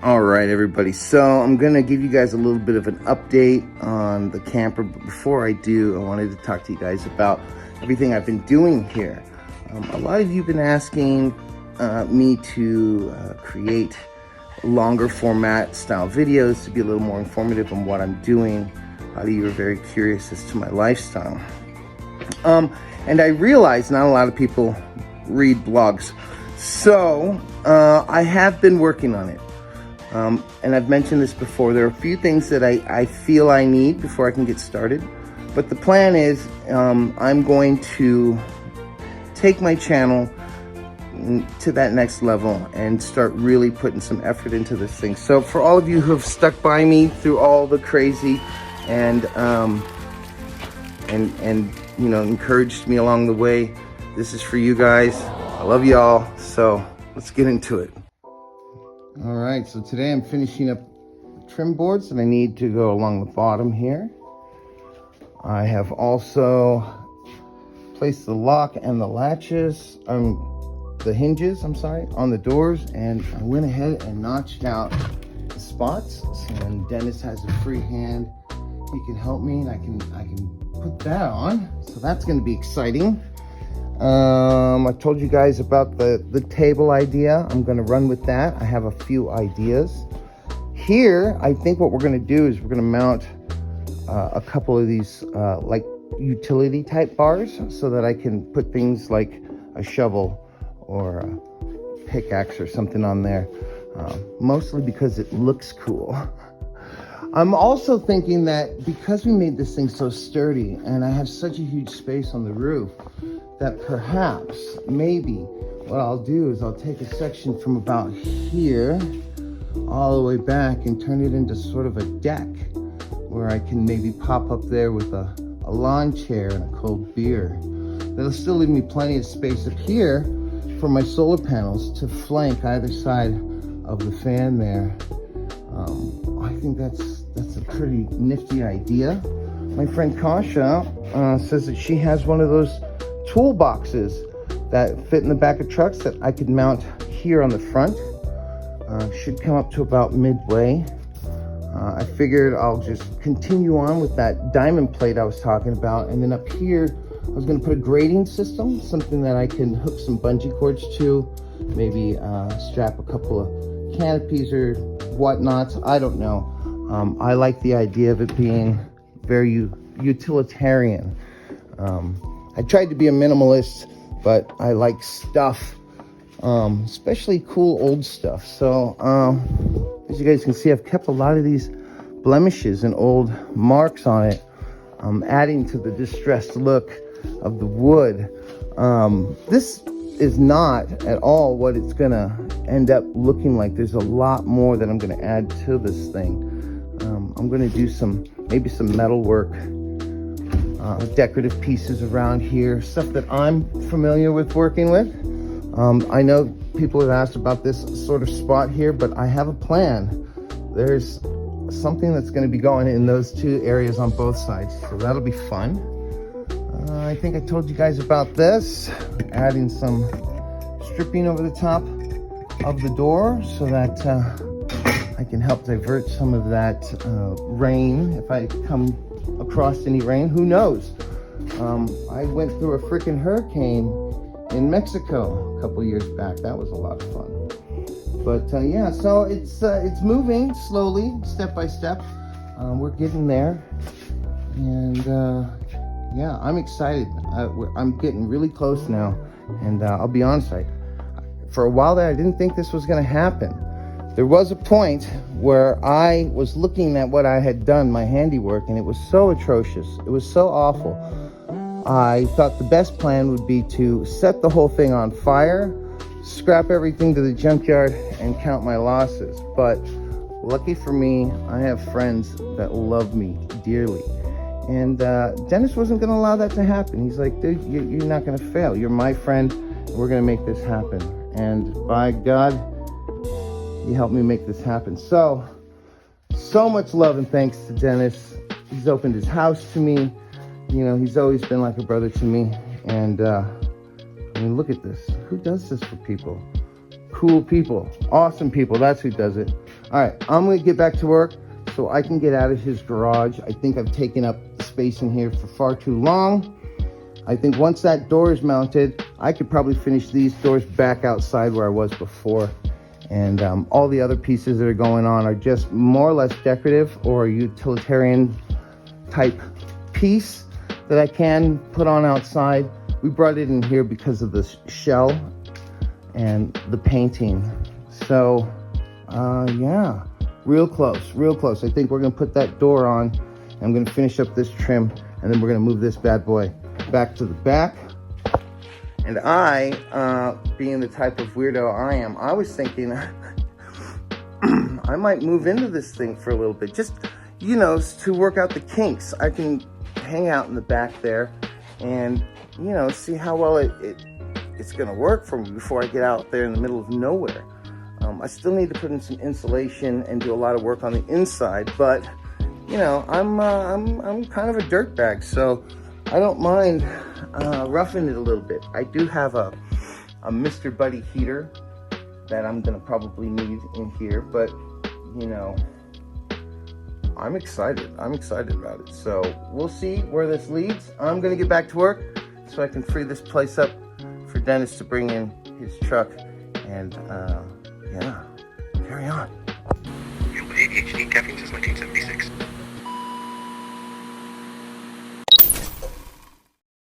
All right, everybody. So I'm going to give you guys a little bit of an update on the camper. But before I do, I wanted to talk to you guys about everything I've been doing here. A lot of you have been asking me to create longer format style videos to be a little more informative on what I'm doing. A lot of you are very curious as to my lifestyle. And I realize not a lot of people read blogs. So I have been working on it. And I've mentioned this before. There are a few things that I feel I need before I can get started. But the plan is I'm going to take my channel to that next level and start really putting some effort into this thing. So for all of you who have stuck by me through all the crazy and you know, encouraged me along the way, this is for you guys. I love y'all. So let's get into it. All right, so today I'm finishing up the trim boards that I need to go along the bottom here. I have also placed the lock and the latches, the hinges, on the doors, and I went ahead and notched out the spots. So when Dennis has a free hand, he can help me and I can put that on. So that's gonna be exciting. I told you guys about the table idea. I'm going to run with that. I have a few ideas. Here, I think what we're going to do is we're going to mount a couple of these like utility type bars so that I can put things like a shovel or a pickaxe or something on there. Mostly because it looks cool. I'm also thinking that because we made this thing so sturdy and I have such a huge space on the roof, that perhaps, maybe, what I'll do is I'll take a section from about here all the way back and turn it into sort of a deck where I can maybe pop up there with a lawn chair and a cold beer. That'll still leave me plenty of space up here for my solar panels to flank either side of the fan there. I think that's a pretty nifty idea. My friend Kasha says that she has one of those toolboxes that fit in the back of trucks that I could mount here on the front. Should come up to about midway. I figured I'll just continue on with that diamond plate I was talking about, and then up here I was going to put a grading system, something that I can hook some bungee cords to, maybe strap a couple of canopies or whatnots. I don't know. I like the idea of it being very utilitarian. I tried to be a minimalist, but I like stuff, especially cool old stuff. So as you guys can see, I've kept a lot of these blemishes and old marks on it, adding to the distressed look of the wood. This is not at all what it's gonna end up looking like. There's a lot more that I'm gonna add to this thing. I'm gonna do maybe some metal work, decorative pieces around here, stuff that I'm familiar with working with. I know people have asked about this sort of spot here, but I have a plan. There's something that's going to be going in those two areas on both sides, so that'll be fun. I think I told you guys about this, adding some stripping over the top of the door so that I can help divert some of that rain if I come across any rain. Who knows? I went through a freaking hurricane in Mexico a couple years back. That was a lot of fun. But yeah, so it's moving slowly, step by step. We're getting there, and yeah, I'm excited. I'm getting really close now, and I'll be honest, for a while there I didn't think this was going to happen. There was a point where I was looking at what I had done, my handiwork, and it was so atrocious. It was so awful. I thought the best plan would be to set the whole thing on fire, scrap everything to the junkyard, and count my losses. But lucky for me, I have friends that love me dearly. And Dennis wasn't going to allow that to happen. He's like, dude, you're not going to fail. You're my friend, and we're going to make this happen. And by God, he helped me make this happen. So much love and thanks to Dennis. He's opened his house to me. You know, he's always been like a brother to me. And I mean, look at this. Who does this for people? cool people, awesome people. That's who does it. All right, I'm gonna get back to work so I can get out of his garage. I think I've taken up space in here for far too long. I think once that door is mounted, I could probably finish these doors back outside where I was before. And all the other pieces that are going on are just more or less decorative or utilitarian type piece that I can put on outside. We brought it in here because of the shell and the painting. So, yeah, real close. I think we're gonna put that door on. I'm gonna finish up this trim, and then we're gonna move this bad boy back to the back. And I, being the type of weirdo I am, I was thinking I might move into this thing for a little bit, just, you know, to work out the kinks. I can hang out in the back there and, you know, see how well it's gonna work for me before I get out there in the middle of nowhere. I still need to put in some insulation and do a lot of work on the inside, but, you know, I'm kind of a dirtbag, so I don't mind roughing it a little bit. I do have a Mr. Buddy heater that I'm gonna probably need in here, but, you know, I'm excited about it. So we'll see where this leads. I'm gonna get back to work so I can free this place up for Dennis to bring in his truck and yeah, carry on. ADHD, caffeine since 1976.